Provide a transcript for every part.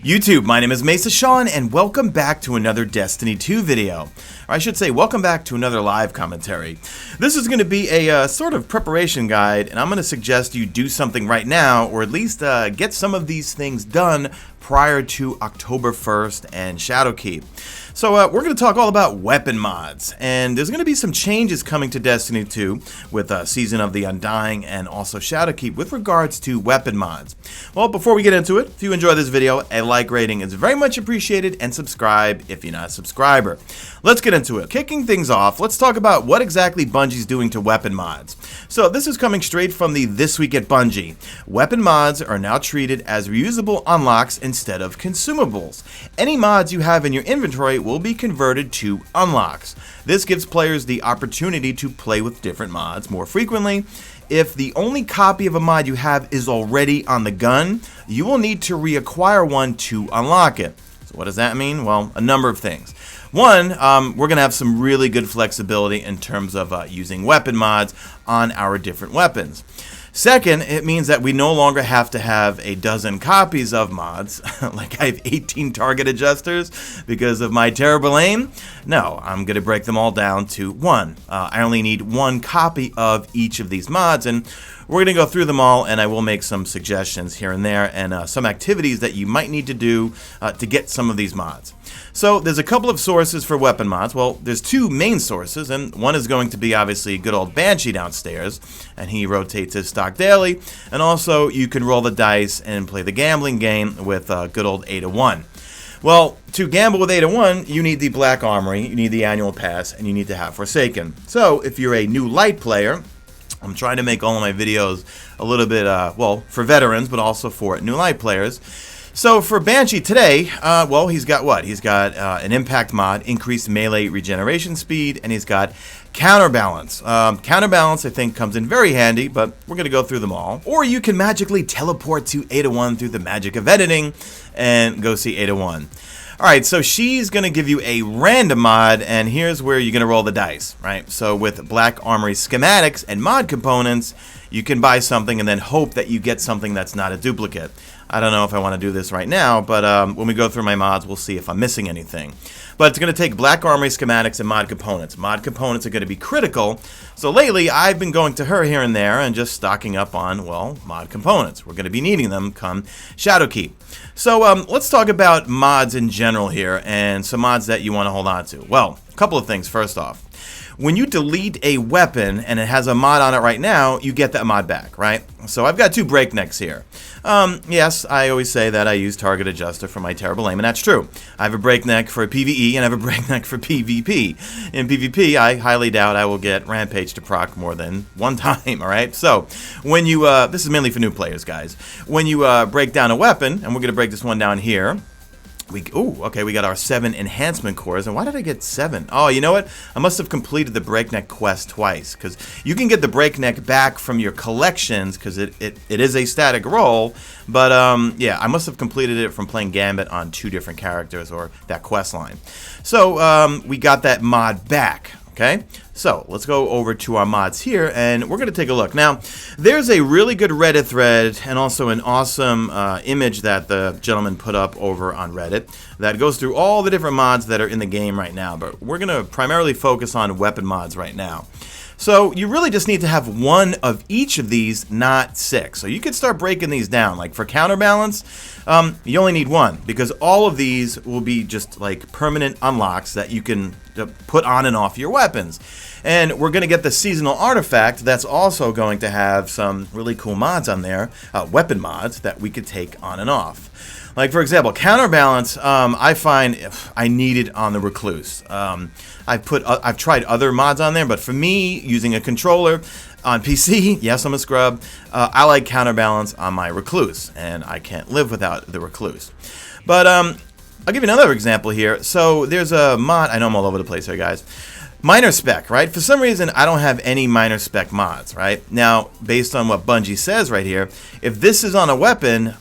YouTube, my name is Mesa Sean, and welcome back to another Destiny 2 video. Or I should say, welcome back to another live commentary. This is going to be a sort of preparation guide, and I'm going to suggest you do something right now, or at least get some of these things done prior to October 1st and Shadowkeep. So we're going to talk all about weapon mods, and there's going to be some changes coming to Destiny 2 with Season of the Undying and also Shadowkeep with regards to weapon mods. Well, before we get into it, if you enjoy this video, a like rating is very much appreciated, and subscribe if you're not a subscriber. Let's get into it. Kicking things off, let's talk about what exactly Bungie's doing to weapon mods. So this is coming straight from the This Week at Bungie. Weapon mods are now treated as reusable unlocks instead of consumables. Any mods you have in your inventory will be converted to unlocks. This gives players the opportunity to play with different mods more frequently. If the only copy of a mod you have is already on the gun, you will need to reacquire one to unlock it. So what does that mean? Well, a number of things. One, we're going to have some really good flexibility in terms of using weapon mods on our different weapons. Second, it means that we no longer have to have a dozen copies of mods, like I have 18 target adjusters because of my terrible aim. No, I'm going to break them all down to one. I only need one copy of each of these mods, and we're going to go through them all, and I will make some suggestions here and there, and some activities that you might need to do to get some of these mods. So there's a couple of sources for weapon mods. Well, there's two main sources, and one is going to be obviously good old Banshee downstairs, and he rotates his stock daily, and also you can roll the dice and play the gambling game with good old 8-1. Well, to gamble with 8-1, you need the Black Armory, you need the annual pass, and you need to have Forsaken. So if you're a new light player, I'm trying to make all of my videos a little bit, well, for veterans, but also for new light players. So for Banshee today, well, he's got what? He's got an impact mod, increased melee regeneration speed, and he's got counterbalance. Counterbalance, I think, comes in very handy, but we're going to go through them all. Or you can magically teleport to 8-1 through the magic of editing and go see 8-1. Alright, so she's going to give you a random mod, and here's where you're going to roll the dice, right? So with Black Armory schematics and mod components, you can buy something and then hope that you get something that's not a duplicate. I don't know if I want to do this right now, but when we go through my mods, we'll see if I'm missing anything. But it's going to take Black Armory schematics and mod components. Mod components are going to be critical, so lately I've been going to her here and there and just stocking up on, well, mod components. We're going to be needing them come Shadowkeep. So let's talk about mods in general here and some mods that you want to hold on to. Well, a couple of things first off. When you delete a weapon and it has a mod on it right now, you get that mod back, right? So I've got two breaknecks here. Yes, I always say that I use target adjuster for my terrible aim, and that's true. I have a breakneck for PvE and I have a breakneck for PvP. In PvP, I highly doubt I will get Rampage to proc more than one time, alright? So, when you, this is mainly for new players, guys. When you break down a weapon, and we're going to break this one down here, we got our 7 enhancement cores. And why did I get 7? Oh, you know what? I must have completed the breakneck quest twice, because you can get the breakneck back from your collections because it is a static roll. But yeah, I must have completed it from playing Gambit on 2 different characters or that quest line. So we got that mod back. Okay, so let's go over to our mods here, and we're going to take a look. Now, there's a really good Reddit thread and also an awesome image that the gentleman put up over on Reddit that goes through all the different mods that are in the game right now, but we're going to primarily focus on weapon mods right now. So you really just need to have one of each of these, not 6. So you could start breaking these down. Like for counterbalance, you only need one because all of these will be just like permanent unlocks that you can put on and off your weapons. And we're going to get the seasonal artifact that's also going to have some really cool mods on there, weapon mods that we could take on and off. Like, for example, counterbalance, I find I need it on the Recluse. I've tried other mods on there, but for me, using a controller on PC, yes, I'm a scrub, I like counterbalance on my Recluse, and I can't live without the Recluse. But I'll give you another example here. So there's a mod, I know I'm all over the place here, guys. Minor spec, right? For some reason, I don't have any minor spec mods, right? Now, based on what Bungie says right here, if this is on a weapon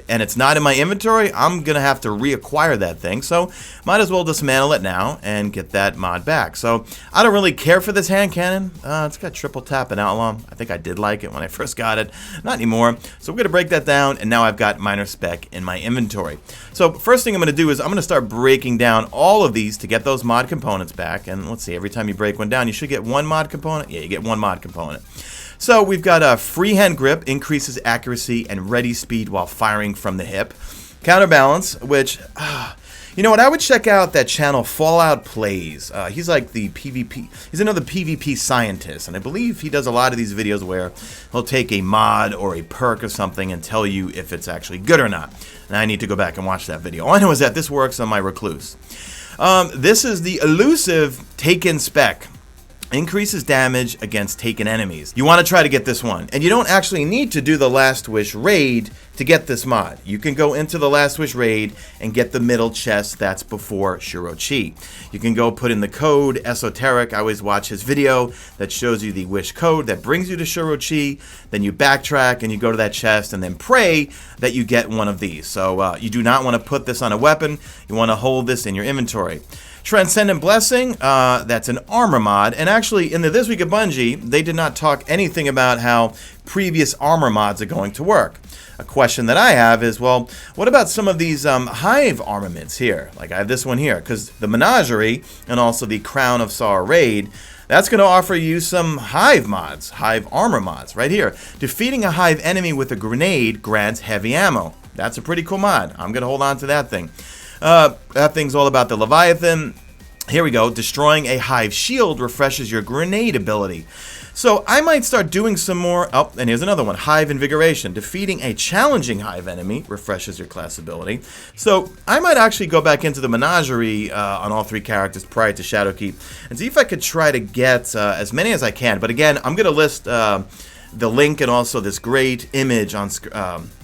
and it's not in my inventory, I'm going to have to reacquire that thing. So, might as well dismantle it now and get that mod back. So, I don't really care for this hand cannon. It's got triple tap and outlaw. I think I did like it when I first got it. Not anymore. So, we're going to break that down, and now I've got minor spec in my inventory. So, first thing I'm going to do is I'm going to start breaking down all of these to get those mod components back. And let's see. Every time you break one down, you should get one mod component. Yeah, you get one mod component. So we've got a freehand grip, increases accuracy and ready speed while firing from the hip. Counterbalance, which, you know what, I would check out that channel Fallout Plays. He's like the PvP, he's another PvP scientist, and I believe he does a lot of these videos where he'll take a mod or a perk or something and tell you if it's actually good or not. And I need to go back and watch that video. All I know is that this works on my Recluse. This is the elusive Taken Spec. Increases damage against taken enemies. You want to try to get this one. And you don't actually need to do the Last Wish raid to get this mod. You can go into the Last Wish raid and get the middle chest that's before Shirochi. You can go put in the code Esoteric. I always watch his video that shows you the wish code that brings you to Shirochi. Then you backtrack and you go to that chest and then pray that you get one of these. So you do not want to put this on a weapon. You want to hold this in your inventory. Transcendent Blessing, that's an armor mod, and actually in the This Week of Bungie, they did not talk anything about how previous armor mods are going to work. A question that I have is, well, what about some of these Hive armaments here? Like I have this one here, because the Menagerie and also the Crown of Sorrow raid, that's going to offer you some Hive mods, Hive armor mods, right here. Defeating a Hive enemy with a grenade grants heavy ammo. That's a pretty cool mod. I'm going to hold on to that thing. That thing's all about the Leviathan. Here we go. Destroying a Hive shield refreshes your grenade ability. So I might start doing some more. Oh, and here's another one. Hive Invigoration. Defeating a challenging Hive enemy refreshes your class ability. So I might actually go back into the Menagerie on all three characters prior to Shadowkeep and see if I could try to get as many as I can. But again, I'm going to list the link and also this great image on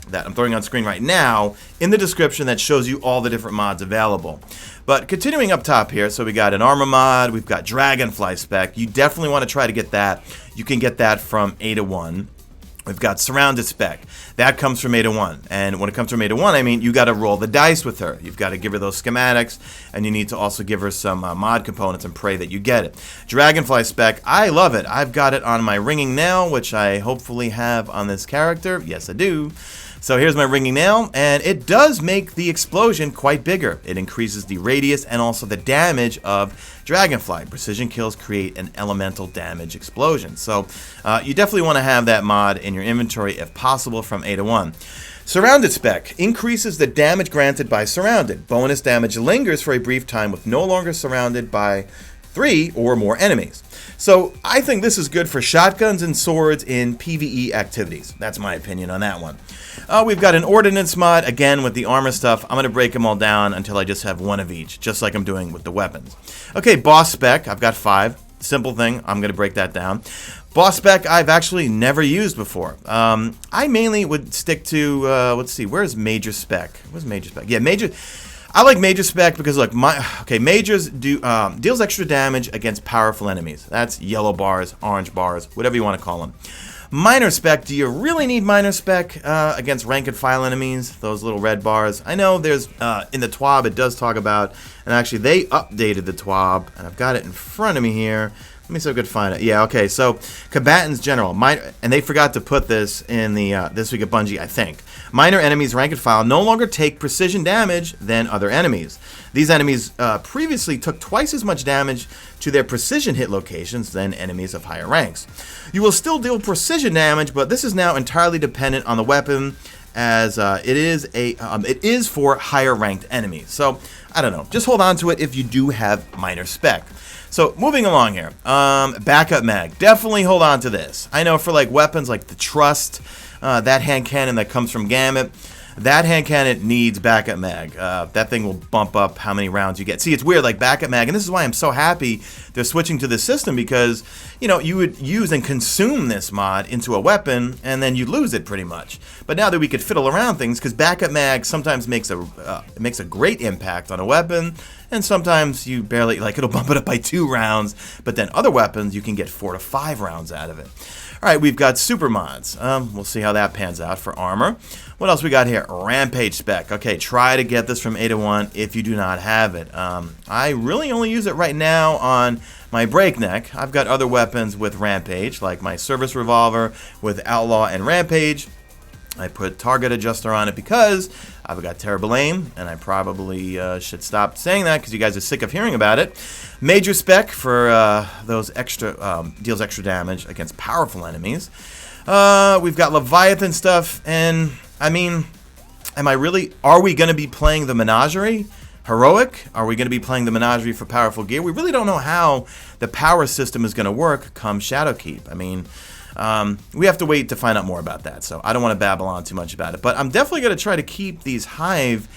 that I'm throwing on screen right now in the description that shows you all the different mods available. But continuing up top here, so we got an armor mod, we've got Dragonfly Spec. You definitely want to try to get that. You can get that from A-1. We've got Surrounded Spec. That comes from A-1. And when it comes from A-1, I mean, you got to roll the dice with her. You've got to give her those schematics, and you need to also give her some mod components and pray that you get it. Dragonfly Spec, I love it. I've got it on my Ringing Nail, which I hopefully have on this character. Yes, I do. So here's my Ringing Nail, and it does make the explosion quite bigger. It increases the radius and also the damage of Dragonfly. Precision kills create an elemental damage explosion. So you definitely want to have that mod in your inventory if possible from A-1. Surrounded Spec increases the damage granted by surrounded. Bonus damage lingers for a brief time with no longer surrounded by 3 or more enemies. So I think this is good for shotguns and swords in PvE activities. That's my opinion on that one. We've got an ordnance mod, again with the armor stuff. I'm going to break them all down until I just have one of each, just like I'm doing with the weapons. Okay, Boss Spec, I've got 5. Simple thing, I'm going to break that down. Boss Spec I've actually never used before. I mainly would stick to, let's see, where's Major Spec? Where's Major Spec? Yeah, Major... I like Major Spec because, look, Majors deals extra damage against powerful enemies. That's yellow bars, orange bars, whatever you want to call them. Minor Spec, do you really need Minor Spec against rank and file enemies? Those little red bars. I know there's, in the TWAB it does talk about, and actually they updated the TWAB, and I've got it in front of me here. Let me see if I could find it. Yeah, okay, so Combatants General, and they forgot to put this in the This Week of Bungie, I think. Minor enemies, rank and file, no longer take precision damage than other enemies. These enemies previously took twice as much damage to their precision hit locations than enemies of higher ranks. You will still deal precision damage, but this is now entirely dependent on the weapon, as it is for higher ranked enemies. So, I don't know. Just hold on to it if you do have Minor Spec. So, moving along here. Backup mag. Definitely hold on to this. I know for like weapons like the Trust, that hand cannon that comes from Gambit, that hand cannon needs backup mag. That thing will bump up how many rounds you get. See, it's weird, like backup mag, and this is why I'm so happy they're switching to this system, because, you know, you would use and consume this mod into a weapon, and then you lose it pretty much. But now that we could fiddle around things, because backup mag sometimes makes a great impact on a weapon, and sometimes you barely, like, it'll bump it up by 2 rounds, but then other weapons you can get 4 to 5 rounds out of it. Alright, we've got super mods. We'll see how that pans out for armor. What else we got here? Rampage spec. Okay, try to get this from 801 if you do not have it. I really only use it right now on my breakneck. I've got other weapons with Rampage, like my service revolver with Outlaw and Rampage. I put target adjuster on it because I've got terrible aim, and I probably should stop saying that because you guys are sick of hearing about it. Major spec for those extra deals extra damage against powerful enemies. We've got Leviathan stuff, and I mean, are we going to be playing the Menagerie? Heroic? Are we going to be playing the Menagerie for powerful gear? We really don't know how the power system is going to work come Shadowkeep. I mean, we have to wait to find out more about that, so I don't want to babble on too much about it. But I'm definitely going to try to keep these hive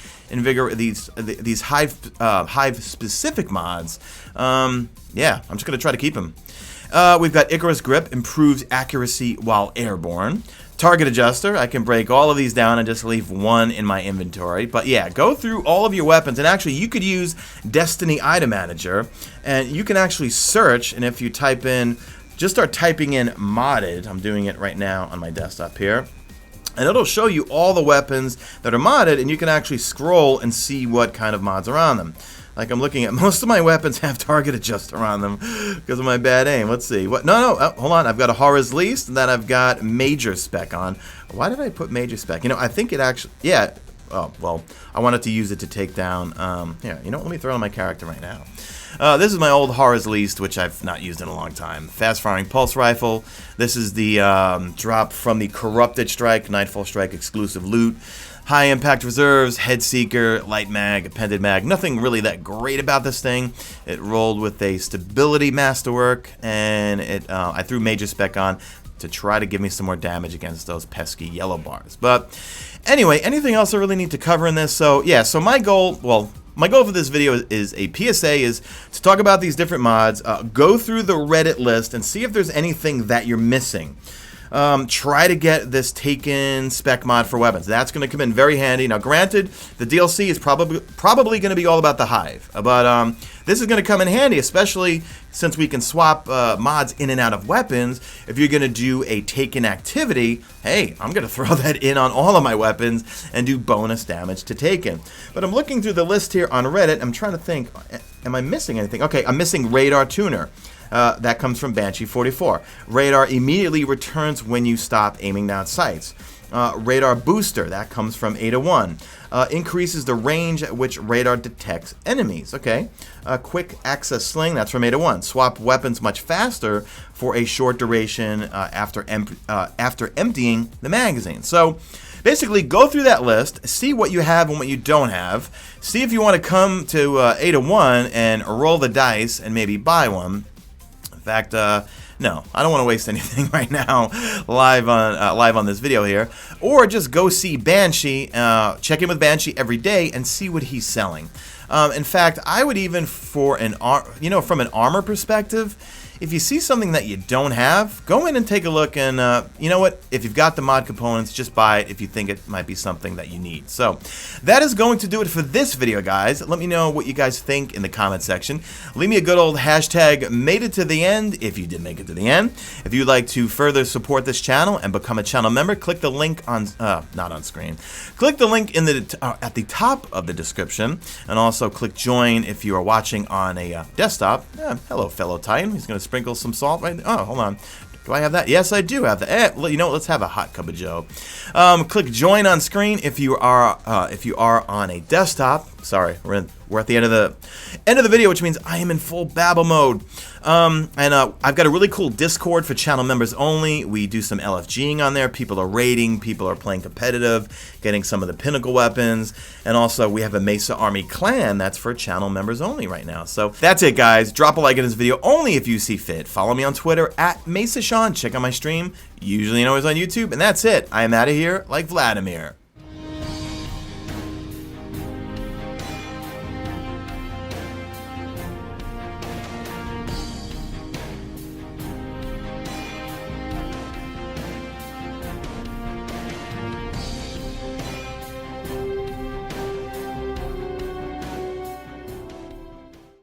hive specific mods. Yeah, I'm just going to try to keep them. We've got Icarus Grip, improves accuracy while airborne. Target adjuster, I can break all of these down and just leave one in my inventory. But yeah, go through all of your weapons, and actually you could use Destiny Item Manager, and you can actually search, and if you type in, just start typing in modded, I'm doing it right now on my desktop here, and it'll show you all the weapons that are modded, and you can actually scroll and see what kind of mods are on them. Like, I'm looking at, most of my weapons have target adjuster on them because of my bad aim. Let's see. What? No, hold on. I've got a Horror's Least, and then I've got Major Spec on. Why did I put Major Spec? You know, I think it actually, yeah. Oh, well, I wanted to use it to take down, here, you know, let me throw on my character right now. This is my old Horror's Least, which I've not used in a long time. Fast-firing pulse rifle. This is the drop from the Corrupted Strike, Nightfall Strike exclusive loot. High impact reserves, head seeker, light mag, appended mag. Nothing really that great about this thing. It rolled with a stability masterwork, and I threw Major Spec on to try to give me some more damage against those pesky yellow bars. But anyway, anything else I really need to cover in this? So yeah, so my goal, well, my goal for this video is a PSA, is to talk about these different mods, go through the Reddit list and see if there's anything that you're missing. Try to get this Taken spec mod for weapons. That's going to come in very handy. Now, granted, the DLC is probably going to be all about the Hive, but this is going to come in handy, especially since we can swap mods in and out of weapons. If you're going to do a Taken activity, hey, I'm going to throw that in on all of my weapons and do bonus damage to Taken. But I'm looking through the list here on Reddit. I'm trying to think, am I missing anything? Okay, I'm missing Radar Tuner. That comes from Banshee44. Radar immediately returns when you stop aiming down sights. Radar Booster, that comes from 801. Increases the range at which radar detects enemies. Okay. Quick Access Sling, that's from 801. Swap weapons much faster for a short duration after emptying the magazine. So basically, go through that list, see what you have and what you don't have, see if you want to come to 801 and roll the dice and maybe buy one. In fact, no, I don't want to waste anything right now live on this video here. Or just go see Banshee, check in with Banshee every day and see what he's selling. In fact, I would even, from an armor perspective, if you see something that you don't have, go in and take a look, and you know what? If you've got the mod components, just buy it if you think it might be something that you need. So that is going to do it for this video, guys. Let me know what you guys think in the comment section. Leave me a good old hashtag made it to the end if you did make it to the end. If you'd like to further support this channel and become a channel member, click the link on not on screen. Click the link in at the top of the description, and also click join if you are watching on a desktop. Hello, fellow Titan. He's going to sprinkle some salt right there. Oh, hold on. Do I have that? Yes, I do have that. You know what? Let's have a hot cup of joe. Click join on screen if you are on a desktop. Sorry, we're at the end of the video, which means I am in full babble mode. I've got a really cool Discord for channel members only. We do some LFGing on there. People are raiding. People are playing competitive, getting some of the pinnacle weapons. And also, we have a Mesa Army clan that's for channel members only right now. So that's it, guys. Drop a like in this video only if you see fit. Follow me on Twitter at MesaSean. Check out my stream, usually and always on YouTube. And that's it. I am out of here like Vladimir.